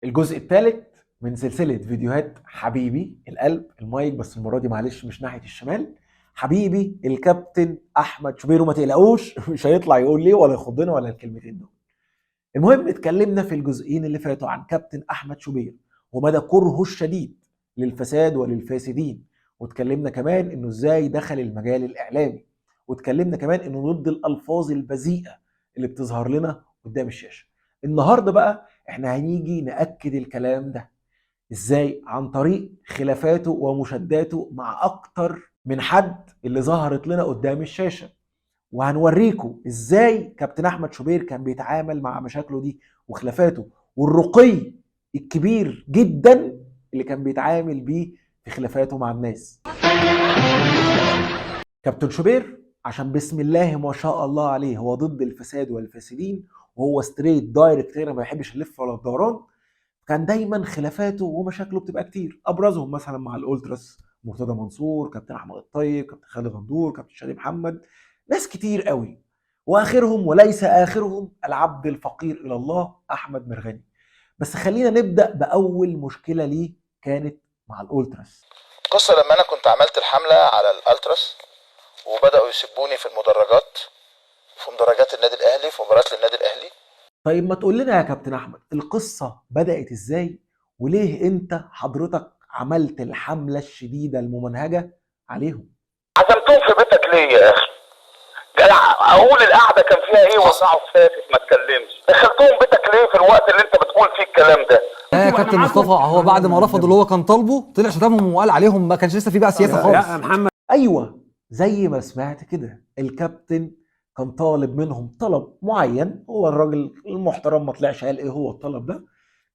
الجزء الثالث من سلسلة فيديوهات حبيبي القلب المايك، بس المرة دي معلش مش ناحية الشمال. حبيبي الكابتن أحمد شوبير، وما تقلقوش مش هيطلع يقول ليه ولا يخضنا ولا الكلمتين دول. المهم اتكلمنا في الجزئين اللي فاتوا عن كابتن أحمد شوبير ومدى كرهه الشديد للفساد وللفاسدين، واتكلمنا كمان انه ازاي دخل المجال الإعلامي، واتكلمنا كمان انه ضد الألفاظ البذيئة اللي بتظهر لنا قدام الشاشة. النهارده بقى احنا هنيجي نأكد الكلام ده ازاي عن طريق خلافاته ومشاداته مع اكتر من حد اللي ظهرت لنا قدام الشاشة، وهنوريكم ازاي كابتن احمد شوبير كان بيتعامل مع مشاكله دي وخلافاته، والرقي الكبير جدا اللي كان بيتعامل بيه في خلافاته مع الناس. كابتن شوبير عشان بسم الله ما شاء الله عليه هو ضد الفساد والفاسدين، وهو ستريت دايركت كده ما بيحبش اللف ولا الدوران. كان دايما خلافاته ومشاكله بتبقى كتير، ابرزهم مثلا مع الالتراس مرتضى منصور، كابتن احمد الطيب، كابتن خالد غندور، كابتن شادي محمد، ناس كتير قوي. واخرهم وليس اخرهم العبد الفقير الى الله احمد مرغني. بس خلينا نبدا باول مشكله ليه، كانت مع الالتراس. قصة لما انا كنت عملت الحملة على الالتراس وبدأوا يسبوني في المدرجات، في مدرجات النادي الاهلي، في مباريات للنادي الاهلي. طيب ما تقول لنا يا كابتن احمد القصه بدات ازاي، وليه انت حضرتك عملت الحمله الشديده الممنهجه عليهم؟ عزمتهم في بيتك ليه يا اخي؟ جدع اقول القعده كان فيها ايه وقعوا فاتت ما اتكلمش. دخلتهم بيتك ليه في الوقت اللي انت بتقول فيه الكلام ده؟ يا كابتن مصطفى، هو بعد ما رفضوا اللي هو كان طالبه طلع شتمهم وقال عليهم، ما كانش لسه في بقى سياسه خالص. يا محمد، ايوه زي ما سمعت كده، الكابتن كان طالب منهم طلب معين، هو الراجل المحترم ما طلعش قال ايه هو الطلب ده،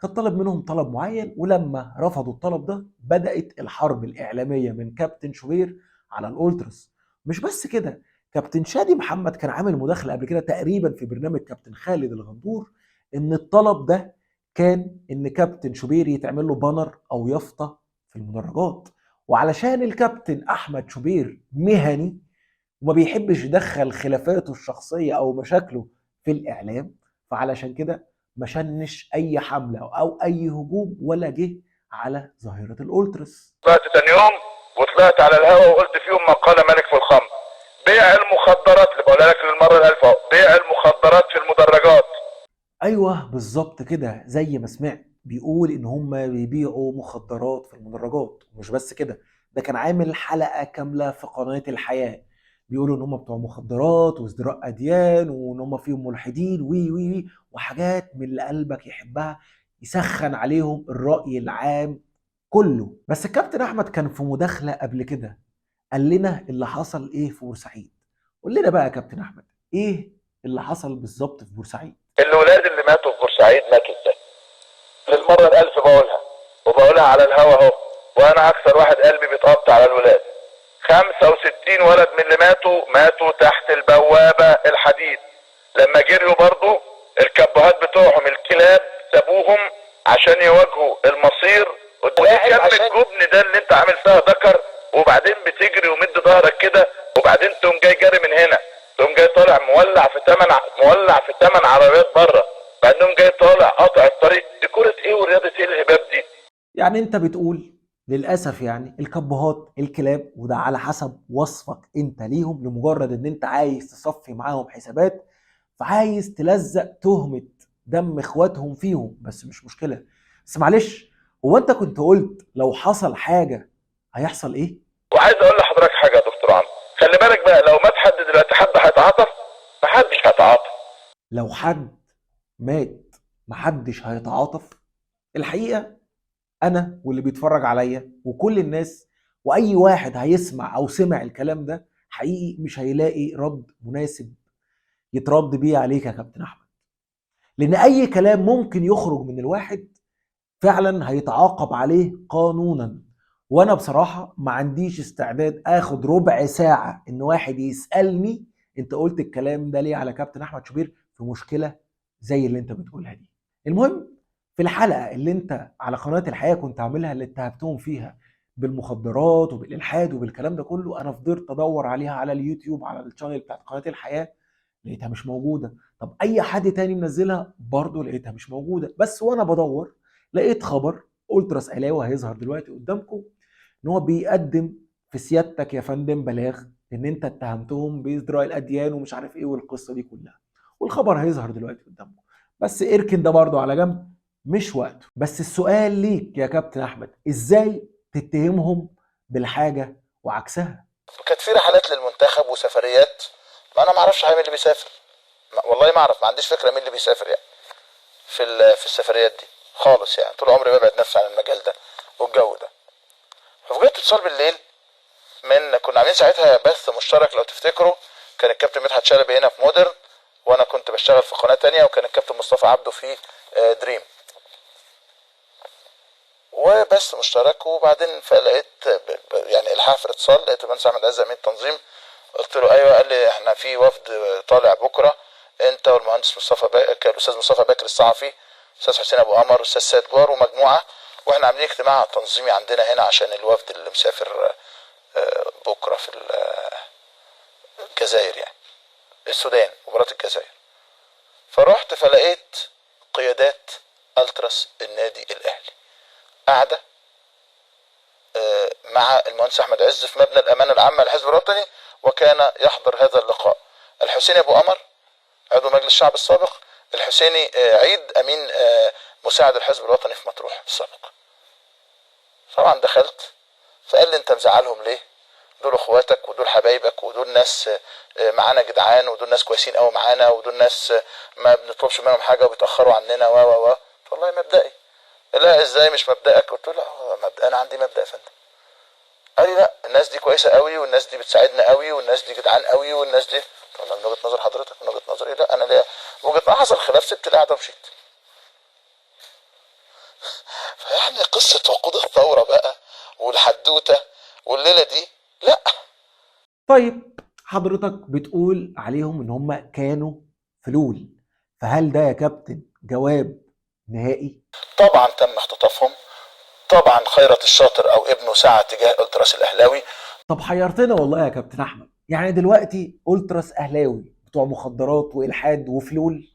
كان طالب منهم طلب معين، ولما رفضوا الطلب ده بدأت الحرب الإعلامية من كابتن شوبير على الأولتراس. مش بس كده، كابتن شادي محمد كان عامل مداخلة قبل كده تقريبا في برنامج كابتن خالد الغندور، ان الطلب ده كان ان كابتن شوبير يتعمل له بانر او يافطة في المدرجات. وعلشان الكابتن احمد شوبير مهني وما بيحبش يدخل خلافاته الشخصيه او مشاكله في الاعلام، فعلشان كده ما شنش اي حمله او اي هجوم ولا جه على ظاهره الالتراس. طلعت تاني يوم وطلعت على الهوا وقلت فيهم ما قال ملك في الخمر. بيع المخدرات اللي بقولها لك للمره الالف اهو، بيع المخدرات في المدرجات. ايوه بالظبط كده زي ما سمعت، بيقول ان هم بيبيعوا مخدرات في المدرجات. ومش بس كده، ده كان عامل حلقه كامله في قناه الحياه بيقولوا ان هم بتوع مخدرات وازدراء اديان وان هم فيهم ملحدين وي وي وي وحاجات من اللي قلبك يحبها، يسخن عليهم الراي العام كله. بس الكابتن احمد كان في مداخله قبل كده قال لنا اللي حصل ايه في بورسعيد. قول لنا بقى يا كابتن احمد ايه اللي حصل بالظبط في بورسعيد؟ الولاد اللي ماتوا في بورسعيد ماتوا ازاي؟ للمره الالف بقولها وبقولها على الهوا اهو، وانا اكثر واحد قلبي بيتقطع على الولاد. 65 ولد من اللي ماتوا تحت البوابه الحديد. لما جريوا برضو الكبهات بتوعهم الكلاب سابوهم عشان يواجهوا المصير. ودي كم الجبن ده اللي انت عامل فيها ذكر، وبعدين بتجري ومد ظهرك كده، وبعدين تقوم جاي جاري من هنا، تقوم جاي طالع مولع في 8 عربيات بره، بعدين جاي طالع قاطع الطريق. دي كرة ايه ورياضة ايه الهباب دي؟ يعني انت بتقول للاسف يعني الكبهات الكلاب، وده على حسب وصفك انت ليهم، لمجرد ان انت عايز تصفي معاهم حسابات، فعايز تلزق تهمة دم اخواتهم فيهم. بس مش مشكلة، بس معلش، هو انت كنت قلت لو حصل حاجة هيحصل ايه؟ وعايز اقول لحضرتك حاجة يا دكتور عمرو، خلي بالك بقى، لو مات حد دلوقتي حد هيتعاطف؟ محدش هيتعاطف. لو حد مات محدش هيتعاطف؟ الحقيقة انا واللي بيتفرج عليا وكل الناس واي واحد هيسمع او سمع الكلام ده حقيقي مش هيلاقي رد مناسب يترد بيه عليك يا كابتن احمد، لان اي كلام ممكن يخرج من الواحد فعلا هيتعاقب عليه قانونا. وانا بصراحة ما عنديش استعداد اخد ربع ساعة ان واحد يسألني انت قلت الكلام ده ليه على كابتن احمد شوبير في مشكلة زي اللي انت بتقولها دي. المهم، في الحلقة اللي انت على قناة الحياة كنت عاملها اللي اتهمتهم فيها بالمخدرات وبالالحاد وبالكلام ده كله، انا فضلت ادور عليها على اليوتيوب على الشانل بتاعت قناة الحياة، لقيتها مش موجودة. طب اي حد تاني منزلها برضه لقيتها مش موجودة. بس وانا بدور لقيت خبر التراس اهلاوي هيظهر دلوقتي قدامكم ان هو بيقدم في سيادتك يا فندم بلاغ ان انت اتهمتهم بازدراء الاديان ومش عارف ايه والقصه دي كلها، والخبر هيظهر دلوقتي قدامكم. بس اركن ده برضو على جنب، مش وقته. بس السؤال ليك يا كابتن احمد، ازاي تتهمهم بالحاجه وعكسها؟ كانت في رحلات للمنتخب وسفريات، ما انا ما اعرفش مين اللي بيسافر، والله ما اعرف، ما عنديش فكره مين اللي بيسافر يعني في السفريات دي خالص يعني. طول عمري ببعد نفسي عن المجال ده والجو ده. ففوجئت اتصال بالليل كنا عاملين ساعتها بث مشترك لو تفتكروا، كان الكابتن مدحت شلبي هنا في مودرن، وانا كنت بشتغل في قناه تانية، وكان الكابتن مصطفى عبده في دريم، وبث مشترك. وبعدين فلقيت يعني الحاح في الاتصال، لقيت المهندس احمد عز امين التنظيم. قلت له ايوه. قال لي احنا في وفد طالع بكره، انت والمهندس الاستاذ مصطفى بكر الصحفي، استاذ حسين ابو قمر، واستاذ سيد جوار ومجموعه، واحنا عاملين اجتماع تنظيمي عندنا هنا عشان الوفد اللي مسافر بكره في الجزائر، يعني السودان، مباراه الجزائر. فرحت فلقيت قيادات التراس النادي الاهلي قاعده مع المهندس احمد عز في مبنى الامانه العامه للحزب الوطني، وكان يحضر هذا اللقاء الحسيني ابو قمر عضو مجلس الشعب السابق، الحسيني عيد امين مساعد الحزب الوطني في مطروح السابق. طبعا دخلت، فقال لي انت مزعلهم ليه؟ دول اخواتك ودول حبايبك ودول ناس معانا جدعان، ودول ناس كويسين قوي معانا، ودول ناس ما بنطلبش منهم حاجه وبيتاخروا عننا و والله مبدئي. لا ازاي مش مبدأك؟ قلت له لا مبدأ، انا عندي مبدأ يا فندم. قال لي لا الناس دي كويسه قوي، والناس دي بتساعدنا قوي، والناس دي جدعان قوي، والناس دي. طب من وجهه نظر حضرتك، من وجهه نظري لا، انا ليا وجهه نظر. حصل خلاف، سبت القعده ومشيت. فيعني قصه وقود الثوره بقى والحدوته والليله دي لا. طيب حضرتك بتقول عليهم ان هم كانوا فلول، فهل ده يا كابتن جواب نهائي؟ طبعا تم اختطافهم، طبعا خيرت الشاطر او ابنه سعى تجاه التراس الاهلاوي. طب حيرتنا والله يا كابتن احمد، يعني دلوقتي التراس اهلاوي بتوع مخدرات والحاد وفلول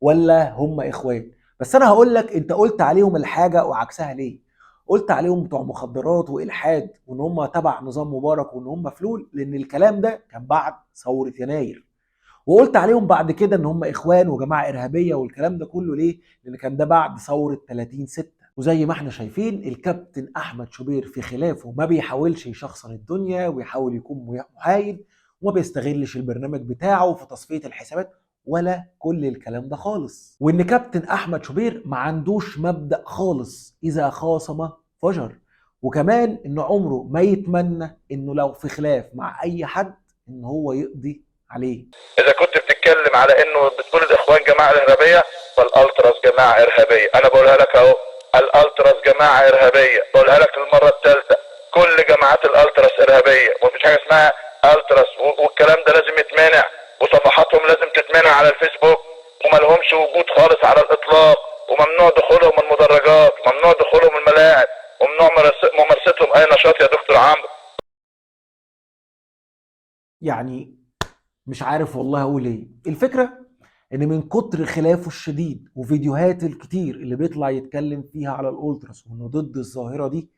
ولا هم اخوان؟ بس انا هقول لك انت قلت عليهم الحاجه وعكسها ليه. قلت عليهم بتوع مخدرات والحاد وان هم تبع نظام مبارك وان هم فلول لان الكلام ده كان بعد ثوره يناير، وقلت عليهم بعد كده ان هم اخوان وجماعه ارهابيه والكلام ده كله ليه؟ لان كان ده بعد ثوره 30/6. وزي ما احنا شايفين الكابتن احمد شوبير في خلافه ما بيحاولش يشخصن الدنيا ويحاول يكون محايد، وما بيستغلش البرنامج بتاعه في تصفيه الحسابات ولا كل الكلام ده خالص. وان كابتن احمد شوبير ما عندوش مبدأ خالص، اذا خاصم فجر. وكمان انه عمره ما يتمنى انه لو في خلاف مع اي حد ان هو يقضي عليه. اذا كنت بتتكلم على انه بتقول الاخوان جماعه ارهابيه، فالالتراس جماعه ارهابيه. انا بقولها لك اهو، الالتراس جماعه ارهابيه، بقولها لك للمره الثالثه، كل جماعات الالتراس ارهابيه، ومفيش حاجه اسمها التراس، والكلام ده لازم يتمنع، وصفحاتهم لازم تتمنع على الفيسبوك، وما لهمش وجود خالص على الاطلاق، وممنوع دخولهم المدرجات، وممنوع دخولهم الملاعب، وممنوع ممارستهم اي نشاط يا دكتور عمرو. يعني مش عارف والله اقول ايه. الفكره ان من كتر خلافه الشديد وفيديوهات الكتير اللي بيطلع يتكلم فيها على الالتراس وانه ضد الظاهره دي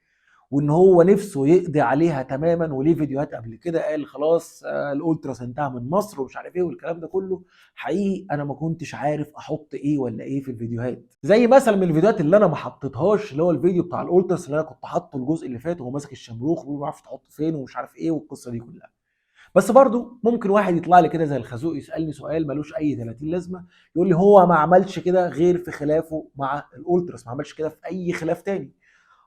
وان هو نفسه يقضي عليها تماما، وليه فيديوهات قبل كده قال خلاص الالتراس انتهى من مصر ومش عارف ايه والكلام ده كله. حقيقي انا ما كنتش عارف احط ايه ولا ايه في الفيديوهات. زي مثلا من الفيديوهات اللي انا ما حطيتهاش اللي هو الفيديو بتاع الالتراس اللي انا كنت حاطه الجزء اللي فات وهو ماسك الشمروخ وما بيعرف تحطه فين ومش عارف ايه والقصه دي كلها. بس برضو ممكن واحد يطلع لي كده زي الخازوق يسالني سؤال ملوش اي 30 لازمه، يقول لي هو ما عملش كده غير في خلافه مع الالتراس، ما عملش كده في اي خلاف تاني.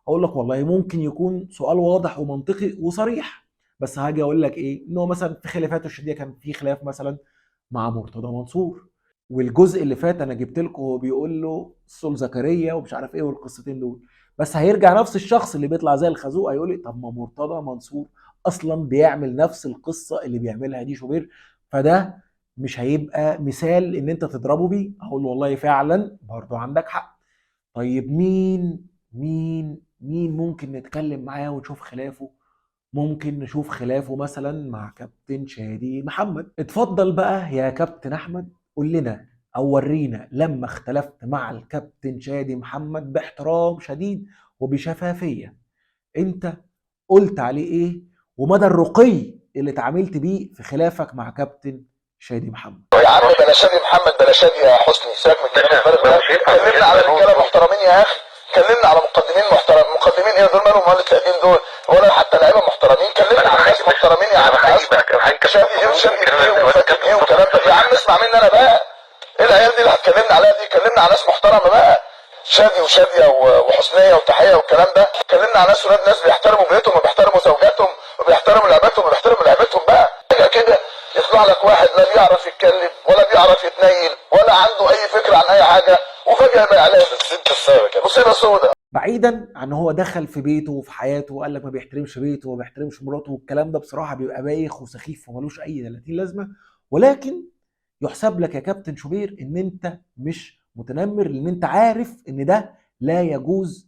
اقول لك والله ممكن يكون سؤال واضح ومنطقي وصريح، بس هاجي اقول لك ايه، ان هو مثلا في خلافاته الشديده كان في خلاف مثلا مع مرتضى منصور، والجزء اللي فات انا جبت لكم هو بيقول له سول زكريا ومش عارف ايه والقصتين دول. بس هيرجع نفس الشخص اللي بيطلع زي الخازوق هيقول لي طب ما مرتضى منصور اصلا بيعمل نفس القصه اللي بيعملها دي شوبير، فده مش هيبقى مثال ان انت تضربه بيه. اقول له والله فعلا برضه عندك حق. طيب مين ممكن نتكلم معاه ونشوف خلافه؟ ممكن نشوف خلافه مثلا مع كابتن شادي محمد. اتفضل بقى يا كابتن احمد قول لنا او ورينا لما اختلفت مع الكابتن شادي محمد باحترام شديد وبشفافيه انت قلت عليه ايه، ومدى الرقي اللي اتعاملت بيه في خلافك مع كابتن شادي محمد. يا عم بلا شادي محمد بلا شادي يا حسني، سيبك من الكلام الفارغ ده. كلمنا على رجاله محترمين يا اخي، كلمنا على مقدمين محترمين. مقدمين ايه دول؟ مالهم مال التقديم دول؟ ولا حتى لعيبه محترمين. كلمنا على ناس محترمين يا عم. شادي ايه وشادي ايه وفاتن ايه والكلام ده؟ يا عم اسمع مني انا بقى. ايه العيال دي اللي هتكلمنا عليها دي؟ كلمنا على ناس محترمه بقى. شادي وشاديه وحسنيه وتحيه والكلام ده. كلمنا على ناس ولاد ناس بيحترموا بيتهم وبيحترموا زوجاتهم وبيحترموا لعبتهم وبيحترموا لعبتهم بقى. كده يطلع لك واحد لا بيعرف يتكلم ولا بيعرف يتنيل ولا عنده اي فكره عن اي حاجه، وفجاه يبقى اعلامي. انت السابق مصيبه سوداء. بعيدا عن هو دخل في بيته وفي حياته وقال لك ما بيحترمش بيته وما بيحترمش مراته، والكلام ده بصراحه بيبقى بايخ وسخيف وملوش اي 30 لازمه، ولكن يحسب لك يا كابتن شوبير ان انت مش متنمر، لان انت عارف ان ده لا يجوز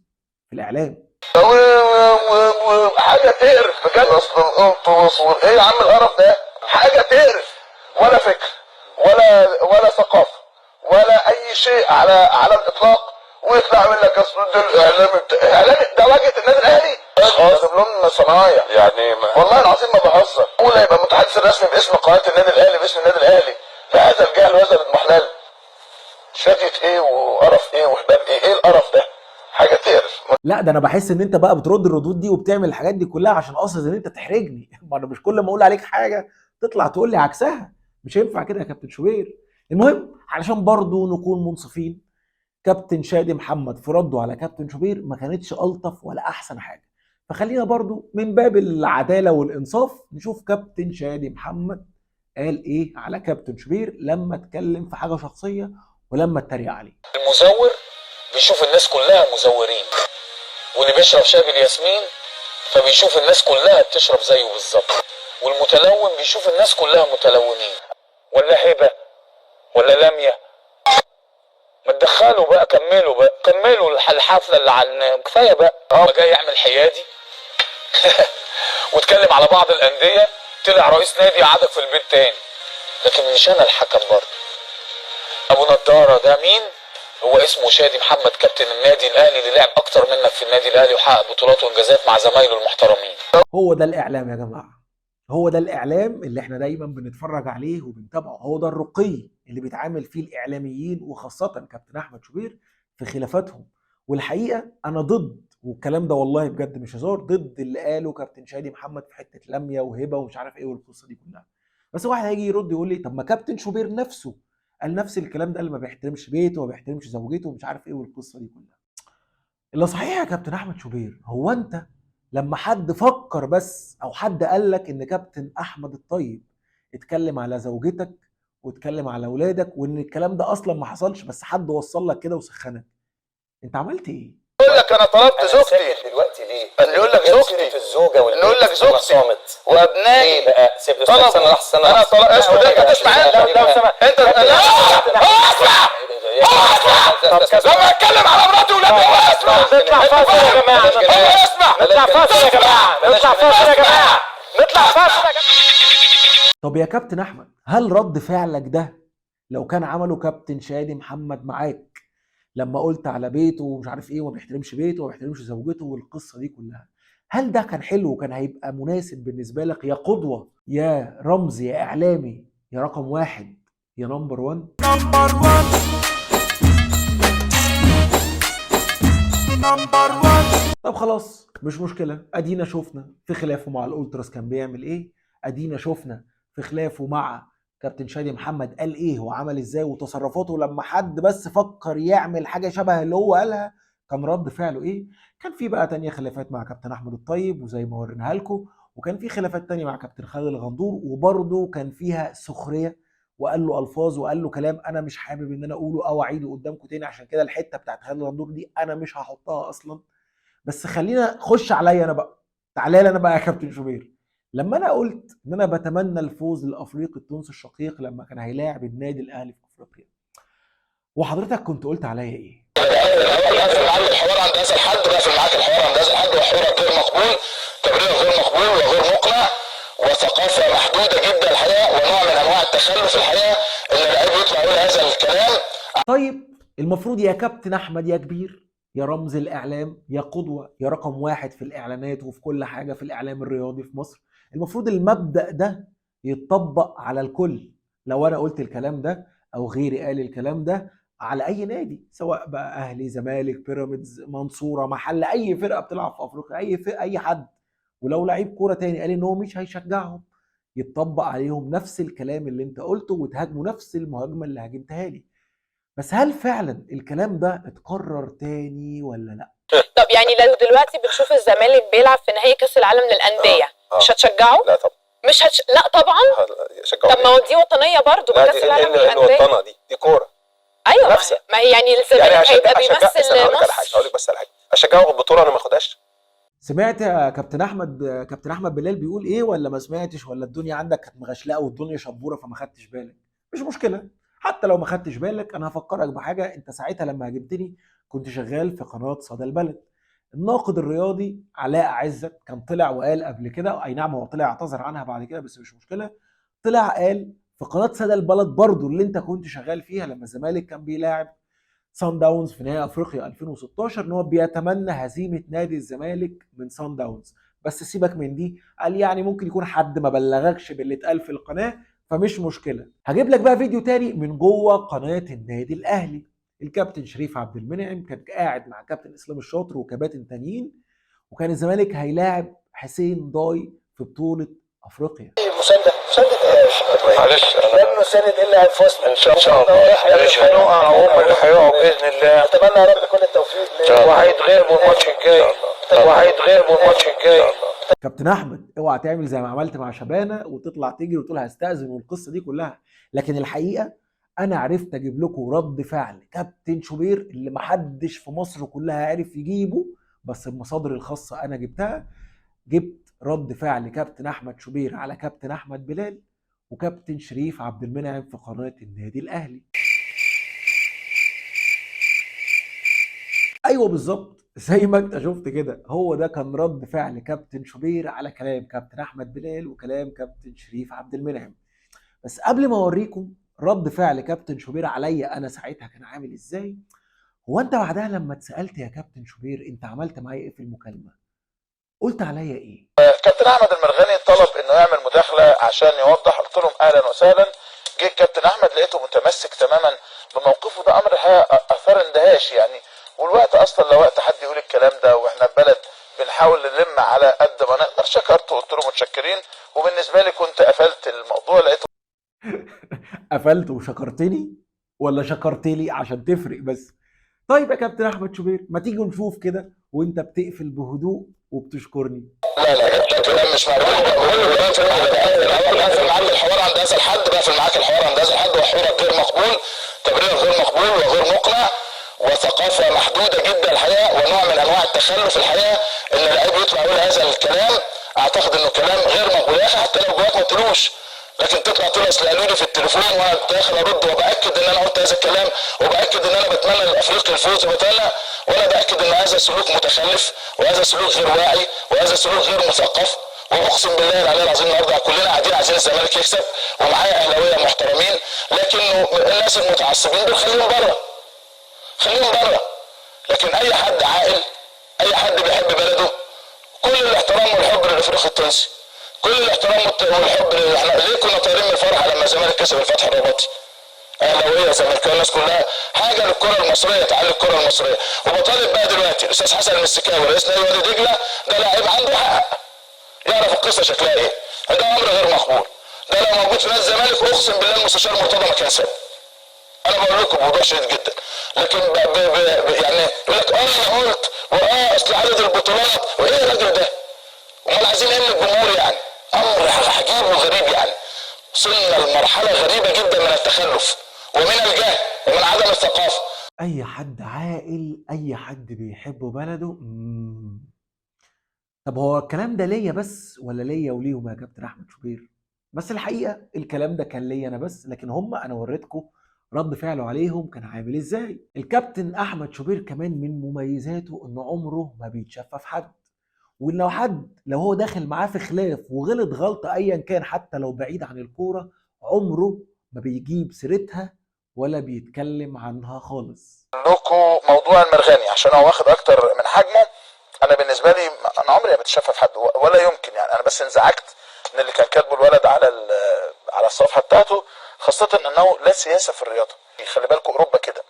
في الاعلام. حاجه تقرف بجد. اصلا ايه يا عم القرف ده؟ حاجه تقرف. ولا فكر ولا ثقافه ولا اي شيء على الاطلاق. ويطلع يقول لك اصل ده الاعلامي ده واجهه النادي الاهلي. خلاص لهم صنايع يعني والله العظيم ما بهزر. ولا يبقى متحدث الرسمي باسم قناه النادي الاهلي باسم النادي الاهلي. هذا الجهل وهذا الاضمحلال. شدت ايه وقرف ايه وهباب ايه القرف ده؟ حاجه تقرف. لا ده انا بحس ان انت بقى بترد الردود دي وبتعمل الحاجات دي كلها عشان قاصد ان انت تحرجني. ما انا مش كل ما اقول عليك حاجه تطلع تقول لي عكسها، مش هينفع كده يا كابتن شوبير. المهم علشان برضو نكون منصفين، كابتن شادي محمد في رده على كابتن شوبير ما كانتش الطف ولا احسن حاجه، فخلينا برضو من باب العداله والانصاف نشوف كابتن شادي محمد قال ايه على كابتن شوبير لما اتكلم في حاجه شخصيه ولما اتريق عليه. المزور بيشوف الناس كلها مزورين، واللي بيشرب شاي بالياسمين فبيشوف الناس كلها بتشرب زيه بالظبط، والمتلون بيشوف الناس كلها متلونين. ولا هبه ولا لميه؟ ما تدخلوا بقى، كملوا الحفله اللي على كفايه بقى. جاي يعمل حيادي واتكلم على بعض الانديه، طلع رئيس نادي قعدك في البيت تاني. لكن مش انا الحكم برضه. ابو نضاره ده مين؟ هو اسمه شادي محمد، كابتن النادي الاهلي اللي لعب اكتر منك في النادي الاهلي وحقق بطولات وانجازات مع زمايله المحترمين. هو ده الاعلام يا جماعه، هو ده الاعلام اللي احنا دايما بنتفرج عليه وبنتابعه، هو ده الرقي اللي بيتعامل فيه الاعلاميين وخاصه كابتن احمد شوبير في خلافاتهم. والحقيقه انا ضد، والكلام ده والله بجد مش هزار، ضد اللي قاله كابتن شادي محمد في حته لميه وهبه ومش عارف ايه والقصه دي كلها. بس واحد هيجي يرد يقول لي طب ما كابتن شوبير نفسه قال نفس الكلام ده، اللي ما بيحترمش بيته وما بيحترمش زوجته ومش عارف ايه والقصه دي كلها. اللي صحيح يا كابتن احمد شوبير، هو انت لما حد فكر بس او حد قال لك ان كابتن احمد الطيب اتكلم على زوجتك واتكلم على اولادك وان الكلام ده اصلا ما حصلش بس حد وصل لك كده وسخنك، انت عملت ايه؟ يقول لك انا طلبت زوجتي دلوقتي ليه؟ اللي يقول لك زوجتي الزوجه اللي يقول لك زوجتي وابنائي ايه بقى؟ سيب له طلب سنه لحظه انا طلب اسمع انت تسمع انت لا اسمع لما اتكلم على مراتي وولادي اسمع. نطلع فاصل يا جماعه، نطلع فاصل يا جماعه، نطلع فاصل يا جماعه، نطلع فاصل يا جماعه. طب يا كابتن احمد، هل رد فعلك ده لو كان عمله كابتن شادي محمد معاك لما قلت على بيته ومش عارف ايه وما بيحترمش بيته وما بيحترمش زوجته والقصه دي كلها، هل ده كان حلو وكان هيبقى مناسب بالنسبه لك يا قدوه يا رمز يا اعلامي يا رقم واحد يا نمبر 1؟ طب خلاص مش مشكله، ادينا شفنا في خلافه مع الالتراس كان بيعمل ايه، ادينا شفنا في خلافه مع كابتن شادي محمد قال ايه وعمل ازاي وتصرفاته لما حد بس فكر يعمل حاجه شبه اللي هو قالها كان رد فعله ايه. كان في بقى تانية خلافات مع كابتن احمد الطيب وزي ما وريناها لكم، وكان في خلافات تانية مع كابتن خالد الغندور وبرده كان فيها سخريه وقال له الفاظ وقال له كلام انا مش حابب ان انا اقوله او اعيده قدامكم تاني، عشان كده الحته بتاعت خالد الغندور دي انا مش هحطها اصلا. بس خلينا خش عليا انا بقى، تعالى لي انا بقى يا كابتن شوبير. لما انا قلت ان انا بتمنى الفوز للافريقي التونسي الشقيق لما كان هيلاعب النادي الاهلي في افريقيا، وحضرتك كنت قلت عليا ايه؟ عند الحوار عند هذا الحد بقفل معاك الحوار عند هذا الحد، وحوارك غير مقبول، تبريرك غير مقبول وغير مقنع، وثقافه محدوده جدا الحقيقه، ونوع من انواع التخلف الحقيقه ان اللعيب يطلع يقول هذا الكلام طيب المفروض يا كابتن احمد يا كبير، يا رمز الاعلام، يا قدوه، يا رقم واحد في الاعلانات وفي كل حاجه في الاعلام الرياضي في مصر، المفروض المبدأ ده يتطبق على الكل. لو انا قلت الكلام ده او غيري قال الكلام ده على اي نادي، سواء بقى اهلي، زمالك، بيراميدز، منصوره، محل، اي فرقه بتلعب في افريقيا، اي حد، ولو لعيب كوره تاني قال ان هو مش هيشجعهم، يتطبق عليهم نفس الكلام اللي انت قلته وتهاجموا نفس المهاجمه اللي هاجمتها لي. بس هل فعلا الكلام ده اتكرر تاني ولا لا؟ طب يعني لو دلوقتي بنشوف الزمالك بيلعب في نهائي كاس العالم للانديه مش هتشجعه؟ لا طبعا. مش لا طبعا. يشجعوا طب ما هو دي وطنيه برضه لا، كاس العالم اللي للانديه. وطنها دي كوره. ايوه نفسها. ما هي يعني الزمالك هيبقى بيمثل هقول لك بس على حاجه، اشجعه البطوله انا ما اخدهاش. سمعت يا كابتن احمد بلال بيقول ايه ولا ما سمعتش، ولا الدنيا عندك كانت مغشلقه والدنيا شبوره فما خدتش بالك؟ مش مشكله، حتى لو ما خدتش بالك انا هفكرك بحاجه. انت ساعتها لما هاجمتني كنت شغال في قناه صدى البلد. الناقد الرياضي علاء عزت كان طلع وقال قبل كده، اي نعم هو طلع اعتذر عنها بعد كده بس مش مشكله، طلع قال في قناه صدى البلد برضو اللي انت كنت شغال فيها لما الزمالك كان بيلاعب سان داونز في نهائي افريقيا 2016 ان هو بيتمنى هزيمه نادي الزمالك من سان داونز. بس سيبك من دي، قال يعني ممكن يكون حد ما بلغكش باللي اتقال في القناه فمش مشكله. هجيب لك بقى فيديو تاني من جوه قناه النادي الاهلي. الكابتن شريف عبد المنعم كان قاعد مع كابتن اسلام الشاطر وكباتن تانيين، وكان الزمالك هيلاعب حسين ضاي في بطوله افريقيا. مساندة معلش لن نساند الا انفسنا ان شاء الله مش هنقع، هم اللي هيقعوا باذن الله. اتمنى يا رب كل التوفيق وهيتغلبوا الماتش الجاي. كابتن احمد اوعى تعمل زي ما عملت مع شبانه وتطلع تجري وتقول هستأذن والقصه دي كلها. لكن الحقيقه انا عرفت اجيب لكم رد فعل كابتن شوبير اللي محدش في مصر كلها عرف يجيبه، بس بمصادر الخاصه انا جبتها. جبت رد فعل كابتن احمد شوبير على كابتن احمد بلال وكابتن شريف عبد المنعم في قناه النادي الاهلي. ايوه بالظبط زي ما انت شفت كده، هو ده كان رد فعل كابتن شوبير على كلام كابتن احمد بلال وكلام كابتن شريف عبد المنعم. بس قبل ما اوريكم رد فعل كابتن شوبير عليا انا ساعتها كان عامل ازاي، هو انت بعدها لما اتسالت يا كابتن شوبير انت عملت معايا ايه في المكالمه؟ قلت عليا ايه؟ كابتن احمد المرغني طلب انه يعمل مداخله عشان يوضح، قلت لهم اهلا وسهلا. جه الكابتن احمد لقيته متمسك تماما بموقفه، ده امر الحقيقه اثار اندهاش يعني. والوقت اصلا لو وقت حد يقول الكلام ده واحنا في بلد بنحاول نلم على قد ما نقدر. شكرته وقلت له متشكرين، وبالنسبه لي كنت قفلت الموضوع. لقيته قفلت وشكرتني ولا شكرتلي عشان تفرق بس؟ طيب يا كابتن احمد شوبير ما تيجي نشوف كده وانت بتقفل بهدوء وبتشكرني. لا ده كلام مش معقول. بقفل معاك الحوار عند هذا الحد، بقفل معاك الحوار عند هذا الحد، وحوارك غير مقبول، تبريرك غير مقبول وغير مقنع، وثقافه محدوده جدا الحقيقه، ونوع من انواع التخلف الحقيقه ان اللعيب يطلع يقول هذا الكلام. اعتقد انه كلام غير مقبول يا اخي، حتى لو جواك ما تقولوش، لكن تطلع تقول اصل قالوا لي في التليفون وانا داخل ارد وباكد ان انا قلت هذا الكلام، وباكد ان انا بتمنى لافريقيا الفوز وبتمنى، وانا باكد ان هذا سلوك متخلف وهذا سلوك غير واعي وهذا سلوك غير مثقف. واقسم بالله العلي العظيم النهارده كلنا قاعدين عايزين الزمالك يكسب، ومعايا اهلاويه محترمين، لكنه الناس المتعصبين دول خليهم بره، لكن اي حد عاقل، اي حد بيحب بلده، كل الاحترام والحب للافريقي التونسي، كل الاحترام والحب احنا ليه كنا طايرين من الفرحه لما الزمالك كسب الفتح الرباطي؟ اهلاويه زملكاويه الناس كلها حاجه للكره المصريه، تعالي الكره المصريه. وبطالب بقى دلوقتي الاستاذ حسن المسكاوي رئيس نادي وادي دجله، ده لاعب عنده حق يعرف القصه شكلها ايه. ده امر غير مقبول، ده لو موجود في نادي الزمالك اقسم بالله المستشار مرتضى ما كان ساب. انا بقول لكم بوضوح شديد جدا، لكن يعني يقول لك انا قلت اصل عدد البطولات وايه الراجل ده؟ امال عايزين ايه من الجمهور يعني؟ امر عجيب وغريب يعني. وصلنا لمرحله غريبه جدا من التخلف ومن الجهل ومن عدم الثقافه. اي حد عاقل، اي حد بيحب بلده. طب هو الكلام ده ليا بس ولا ليا وليهم يا كابتن احمد شوبير؟ بس الحقيقه الكلام ده كان ليا انا بس، لكن هم انا وريتكم رد فعله عليهم كان عامل ازاي. الكابتن احمد شوبير كمان من مميزاته ان عمره ما بيتشفى في حد، وان لو هو داخل معاه في خلاف وغلط غلطه ايا كان حتى لو بعيد عن الكوره عمره ما بيجيب سيرتها ولا بيتكلم عنها خالص. لكم موضوع المرغني عشان هو واخد اكتر من حجمه. انا بالنسبه لي انا عمري ما بتشفى في حد ولا يمكن، يعني انا بس انزعجت من اللي كان كاتبه الولد على الصفحه بتاعته، خاصه انه لا سياسه في الرياضه. خلي بالكم اوروبا كده،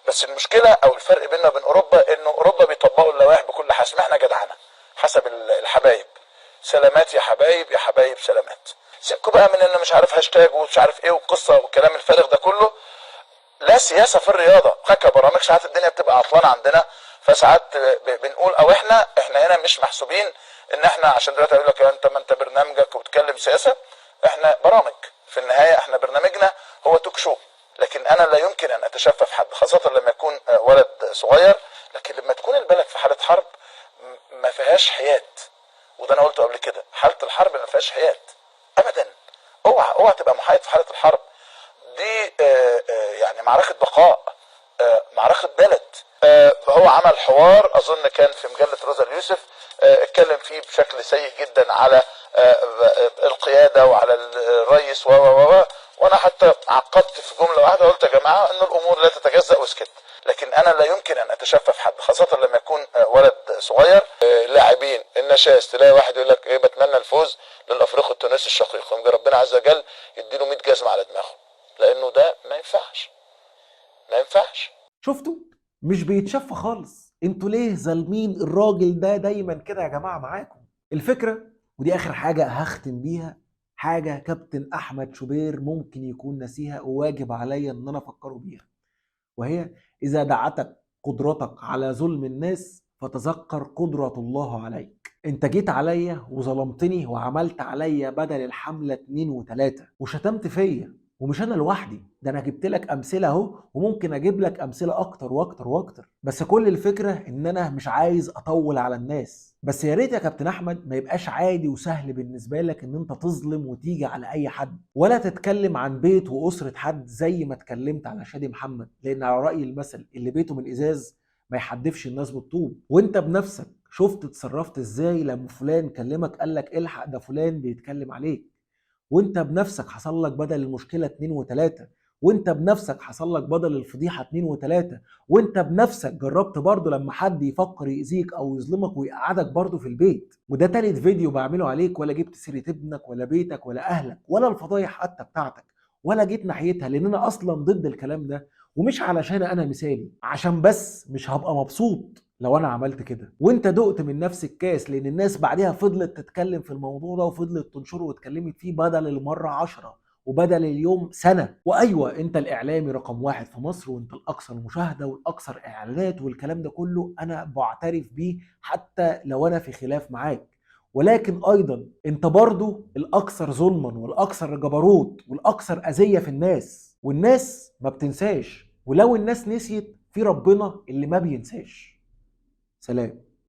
بس المشكله او الفرق بيننا وبين اوروبا انه اوروبا بيطبقوا اللوائح بكل حسم، احنا جدعانه حسب الحبايب. سلامات يا حبايب يا حبايب سلامات. سيبكوا بقى من ان مش عارف هاشتاج ومش عارف ايه والقصه والكلام الفارغ ده كله. لا سياسه في الرياضه. فاكر برامج ساعات الدنيا بتبقى عطلانه عندنا، فساعات بنقول او احنا هنا مش محسوبين ان احنا عشان دلوقتي اقول لك انت ما انت برنامجك وبتكلم سياسه. احنا برامج في النهايه، احنا برنامجنا هو توك شو، لكن انا لا يمكن ان اتشفى في حد، خاصه لما يكون ولد صغير. لكن لما تكون البلد في حاله حرب ما فيهاش حياد، وده انا قلته قبل كده، حاله الحرب ما فيهاش حياد ابدا. اوعى تبقى محايد في حاله الحرب دي. يعني معركه بقاء، معركه بلد. هو عمل حوار اظن كان في مجله روزا اليوسف، اتكلم فيه بشكل سيء جدا على القياده وعلى الرئيس وانا حتى عقدت في جمله واحده، قلت يا جماعه ان الامور لا تتجزأ واسكت. لكن انا لا يمكن ان اتشفى في حد، خاصه لما يكون ولد صغير. لاعبين النشاز تلاقي واحد يقول لك ايه بتمنى الفوز للافريقي التونسي الشقيق، ربنا عز وجل يديله 100 جزمه على دماغه، لانه ده ما ينفعش. شفتوا؟ مش بيتشفى خالص. انتوا ليه ظالمين الراجل ده دايما كده يا جماعه معاكم؟ الفكره، ودي اخر حاجه هختم بيها، حاجه كابتن احمد شوبير ممكن يكون ناسيها وواجب عليا ان انا افكره بيها، وهي اذا دعتك قدرتك على ظلم الناس فتذكر قدرة الله عليك. انت جيت عليا وظلمتني وعملت عليا بدل الحملة 2 و3 وشتمت فيا، ومش انا لوحدي، ده انا جبت لك امثله اهو، وممكن اجيب لك امثله اكتر واكتر واكتر. بس كل الفكره ان انا مش عايز اطول على الناس. بس يا ريت يا كابتن احمد ما يبقاش عادي وسهل بالنسبه لك ان انت تظلم وتيجي على اي حد، ولا تتكلم عن بيت واسره حد زي ما اتكلمت على شادي محمد، لان على راي المثل اللي بيته من ازاز ما يحدفش الناس بالطوب. وانت بنفسك شفت اتصرفت ازاي لما فلان كلمك قال لك الحق ده فلان بيتكلم عليك، وانت بنفسك حصل لك بدل المشكله 2 و3، وانت بنفسك حصل لك بدل الفضيحه 2 و3، وانت بنفسك جربت برضه لما حد يفكر يأذيك او يظلمك ويقعدك برضه في البيت. وده تالت فيديو بعمله عليك، ولا جبت سيره ابنك ولا بيتك ولا اهلك ولا الفضايح حتى بتاعتك ولا جيت ناحيتها، لان انا اصلا ضد الكلام ده. ومش علشان انا مثالي، عشان بس مش هبقى مبسوط لو انا عملت كده. وانت دقت من نفس الكاس، لان الناس بعدها فضلت تتكلم في الموضوع ده وفضلت تنشره واتكلمت فيه بدل المرة 10 وبدل اليوم سنة. وايوه انت الاعلامي رقم 1 في مصر، وانت الاكثر مشاهدة والاكثر اعلانات والكلام ده كله انا بعترف بيه حتى لو انا في خلاف معاك. ولكن ايضا انت برضو الاكثر ظلما والاكثر جبروت والاكثر اذية في الناس، والناس ما بتنساش، ولو الناس نسيت في ربنا اللي ما بينساش. سلام.